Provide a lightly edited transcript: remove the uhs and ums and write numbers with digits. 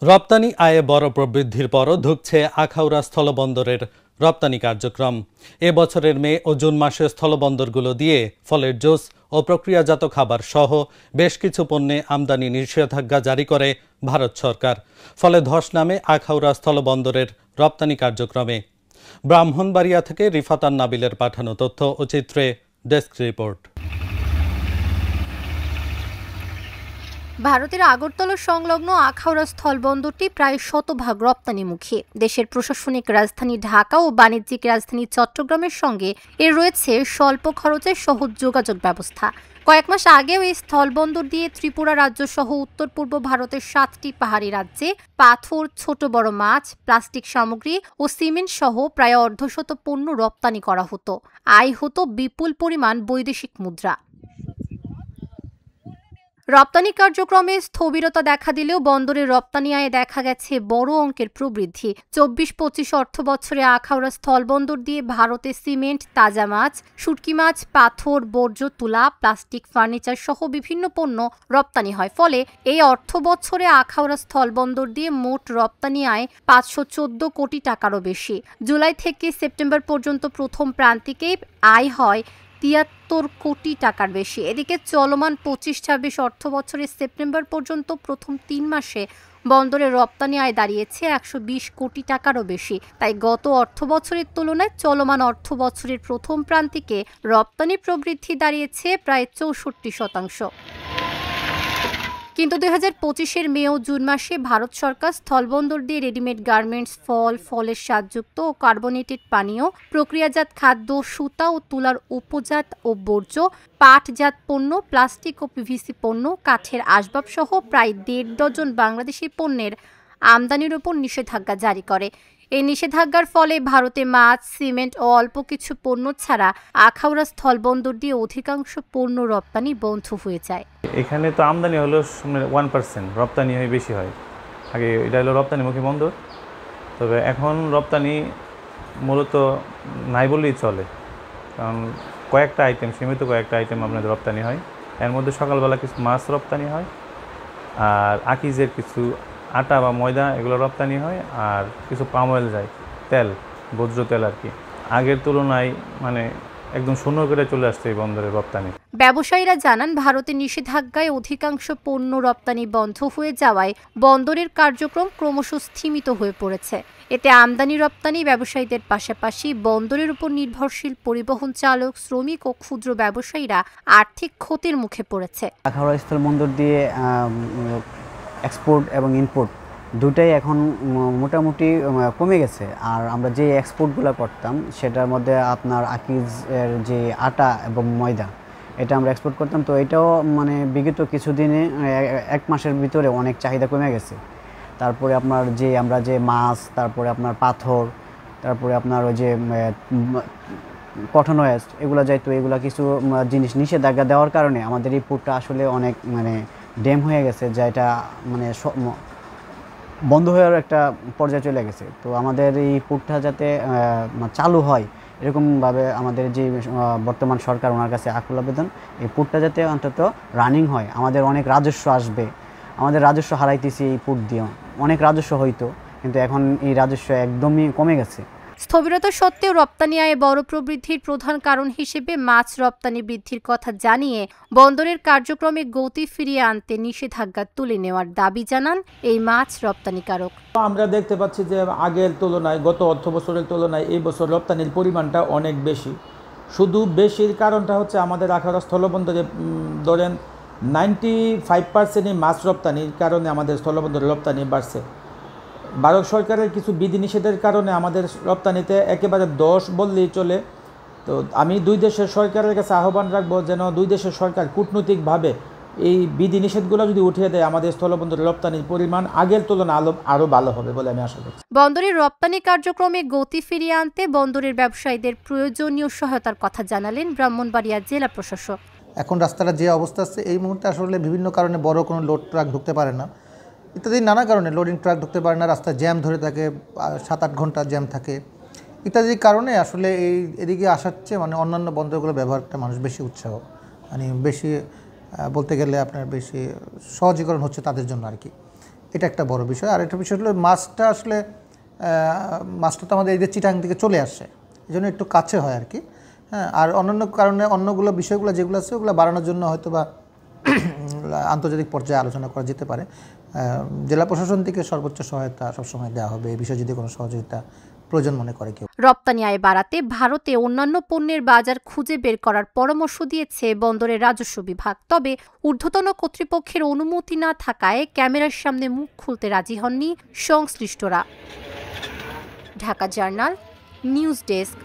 রপ্তানি আয়ে বড় প্রবৃদ্ধির পরও ধুঁকছে আখাউড়া স্থলবন্দরের রপ্তানি কার্যক্রম। এ বছরের মে ও জুন মাসে স্থলবন্দরগুলো দিয়ে ফলের জুস ও প্রক্রিয়াজাত খাবার সহ বেশ কিছু পণ্যে আমদানি নিষেধাজ্ঞা জারি করে ভারত সরকার। ফলে ধস নামে আখাউড়া স্থলবন্দরের রপ্তানি কার্যক্রমে। ব্রাহ্মণবাড়িয়া থেকে রিফাত নাবিলের পাঠানো তথ্য ও চিত্রে ডেস্ক রিপোর্ট। ভারতের আগরতলা সংলগ্ন আখাউড়া স্থলবন্দরটি প্রায় শতভাগ রপ্তানিমুখী। দেশের প্রশাসনিক রাজধানী ঢাকা ও বাণিজ্যিক রাজধানী চট্টগ্রামের সঙ্গে এর রয়েছে স্বল্প খরচে সহজ যোগাযোগ ব্যবস্থা। কয়েক মাস আগেও এই স্থলবন্দর দিয়ে ত্রিপুরা রাজ্য সহ উত্তর পূর্ব ভারতের 7টি পাহাড়ি রাজ্যে পাথর, ছোট বড় মাছ, প্লাস্টিক সামগ্রী ও সিমেন্ট সহ প্রায় অর্ধশত পণ্য রপ্তানি করা হতো। আয় হতো বিপুল পরিমাণ বৈদেশিক মুদ্রা। রপ্তানি কার্যক্রমে স্থবিরতা দেখা দিলেও বন্দরের রপ্তানি আয়ে দেখা গেছে বড় অঙ্কের প্রবৃদ্ধি। 24-25 অর্থ বছরে আখাউড়া স্থলবন্দর দিয়ে ভারতে সিমেন্ট, তাজা মাছ, শুটকি মাছ, পাথর, বর্জ্য তুলা, প্লাস্টিক, ফার্নিচার সহ বিভিন্ন পণ্য রপ্তানি হয়। ফলে এই অর্থ বছরে আখাউড়া স্থলবন্দর দিয়ে মোট রপ্তানি আয় 514 কোটি টাকারও বেশি। জুলাই থেকে সেপ্টেম্বর পর্যন্ত প্রথম প্রান্তিকে আয় হয় 73 কোটি টাকার বেশি। এদিকে চলমান 25-26 অর্থ বছরের সেপ্টেম্বর পর্যন্ত প্রথম 3 মাসে বন্দরের রপ্তানি আয় দাঁড়িয়েছে 120 কোটি টাকারও বেশি। তাই গত অর্থ বছরের তুলনায় চলমান অর্থ বছরের প্রথম প্রান্তিকে রপ্তানি প্রবৃদ্ধি দাঁড়িয়েছে প্রায় 64%। কিন্তু 2025-এর মে ও জুন মাসে ভারত সরকার স্থলবন্দর দিয়ে রেডিমেড গার্মেন্টস, ফল, ফলের স্বাদযুক্ত ও কার্বনেটেড পানীয়, প্রক্রিয়াজাত খাদ্য, সুতা ও তুলার উপজাত ও বর্জ্য, পাটজাত পণ্য, প্লাস্টিক ও পিভিসি পণ্য, কাঠের আসবাব সহ প্রায় 1.5 ডজন বাংলাদেশি পণ্যের আমদানির উপর নিষেধাজ্ঞা জারি করে। এই নিষেধাজ্ঞার ফলে ভারতে মাছ, সিমেন্ট ও অল্প কিছু পণ্য ছাড়া আখাউড়া স্থলবন্দর দিয়ে অধিকাংশ পণ্য রপ্তানি বন্ধ হয়ে যায়। এখানে তো আমদানি হলো 1%, রপ্তানি হয় বেশি হয়। আগে এটা হলো রপ্তানিমুখী বন্দর, তবে এখন রপ্তানি মূলত নাই বললেই চলে, কারণ কয়েকটা আইটেম, সীমিত কয়েকটা আইটেম আপনাদের রপ্তানি হয়। এর মধ্যে সকালবেলা কিছু মাছ রপ্তানি হয়, আর আকিজের কিছু আটা বা ময়দা এগুলো রপ্তানি হয়, আর কিছু পাম অয়েল যায়, তেল, ভোজ্য তেল আর কি। আগের তুলনায় মানে একদম শূন্য করে চলে আসছে এই বন্দরের রপ্তানি। ব্যবসায়ীরা জানান, ভারতের নিষেধাজ্ঞায় অধিকাংশ পণ্য রপ্তানি বন্ধ হয়ে যাওয়ায় বন্দরের কার্যক্রম ক্রমশ স্থিমিত হয়ে পড়েছে। এতে আমদানি রপ্তানি ব্যবসায়ীদের পাশাপাশি বন্দরের উপর নির্ভরশীল পরিবহন চালক, শ্রমিক ও ক্ষুদ্র ব্যবসায়ীরা আর্থিক ক্ষতির মুখে পড়েছে। আখাউড়া স্থলবন্দর দিয়ে এক্সপোর্ট এবং ইম্পোর্ট দুটাই এখন মোটামুটি কমে গেছে। আর আমরা যে এক্সপোর্টগুলো করতাম সেটার মধ্যে আপনার আকিজের যে আটা এবং ময়দা, এটা আমরা এক্সপোর্ট করতাম। তো এটাও মানে বিগত কিছুদিনে 1 মাসের ভিতরে অনেক চাহিদা কমে গেছে। তারপরে আপনার যে আমরা যে মাছ, তারপরে আপনার পাথর, তারপরে আপনার ওই যে কটন ওয়েস্ট এগুলো যাইতো, এগুলো কিছু জিনিস নিষেধাজ্ঞা দেওয়ার কারণে আমাদের এই পোর্টটা আসলে অনেক মানে ড্যাম হয়ে গেছে, যেটা মানে বন্ধ হওয়ার একটা পর্যায়ে চলে গেছে। তো আমাদের এই পোর্টটা যাতে চালু হয় এরকমভাবে আমাদের যে বর্তমান সরকার, ওনার কাছে আকুল আবেদন, এই পোর্টটা যাতে অন্তত রানিং হয়। আমাদের অনেক রাজস্ব আসবে, আমাদের রাজস্ব হারাইতেছি এই পোর্ট দিয়ে। অনেক রাজস্ব হইতো, কিন্তু এখন এই রাজস্ব একদমই কমে গেছে। স্থবিরতা সত্ত্বেও রপ্তানি আয়ে বড় প্রবৃদ্ধির প্রধান কারণ হিসেবে মাছ রপ্তানি বৃদ্ধির কথা জানিয়ে বন্দরের কার্যক্রমে গতি ফিরিয়ে আনতে নিষেধাজ্ঞা তুলে নেওয়ার দাবি জানান এই মাছ রপ্তানিকারক। আমরা দেখতে পাচ্ছি যে আগের তুলনায়, গত অর্থ বছরের তুলনায় এই বছর রপ্তানির পরিমাণটা অনেক বেশি। শুধু বেশির কারণটা হচ্ছে আমাদের আখাউড়া স্থলবন্দরে ধরেন 95%ই মাছ রপ্তানির কারণে আমাদের স্থলবন্দরের রপ্তানি বাড়ছে। ভারত সরকারের কিছু বিধিনিষেধের কারণে আমাদের রপ্তানিতে একেবারে 10 বললেই চলে। তো আমি দুই দেশের সরকারের কাছে আহ্বান রাখবো যেন দুই দেশের সরকার কূটনৈতিকভাবে এই বিধিনিষেধগুলো যদি উঠিয়ে দেয়, আমাদের স্থলবন্দরের রপ্তানির পরিমাণ আগের তুলনায় আরও ভালো হবে বলে আমি আশা করছি। বন্দরের রপ্তানি কার্যক্রমে গতি ফিরিয়ে আনতে বন্দরের ব্যবসায়ীদের প্রয়োজনীয় সহায়তার কথা জানালেন ব্রাহ্মণবাড়িয়া জেলা প্রশাসক। এখন রাস্তাটা যে অবস্থা আছে এই মুহূর্তে আসলে বিভিন্ন কারণে বড় কোনো লোড ট্রাক ঢুকতে পারে না, ইত্যাদি নানা কারণে লোডিং ট্রাক ঢুকতে পারে না, রাস্তায় জ্যাম ধরে থাকে, 7-8 ঘন্টা জ্যাম থাকে, ইত্যাদি কারণে আসলে এদিকে আসার চেয়ে মানে অন্যান্য বন্দরগুলো ব্যবহারটা মানুষ বেশি উৎসাহ, মানে বেশি বলতে গেলে আপনার বেশি সহজীকরণ হচ্ছে তাদের জন্য আর কি। এটা একটা বড় বিষয়। আর একটা বিষয় হলো মাছটা আসলে মাছটা তো আমাদের এই যে চিটাং থেকে চলে আসে, এই জন্য একটু কাছে হয় আর কি। হ্যাঁ, আর অন্যান্য কারণে অন্যগুলো বিষয়গুলো যেগুলো আছে ওগুলো বাড়ানোর জন্য হয়তো বা আন্তর্জাতিক পর্যায়ে আলোচনা করা যেতে পারে। জেলা প্রশাসন থেকে সর্বোচ্চ সহায়তা সবসময় দেওয়া হবে এই বিষয়ে যদি কোনো সহযোগিতা প্রয়োজন মনে করে কেউ। রপ্তানি আয় বাড়াতে ভারতে অন্যান্য পণ্যের বাজার খুঁজে বের করার পরামর্শ দিয়েছে বন্দরের রাজস্ব বিভাগ। তবে ঊর্ধ্বতন কর্তৃপক্ষের অনুমতি না থাকায় ক্যামেরার সামনে মুখ খুলতে রাজি হননি সংশ্লিষ্টরা। Dhaka journal, news desk.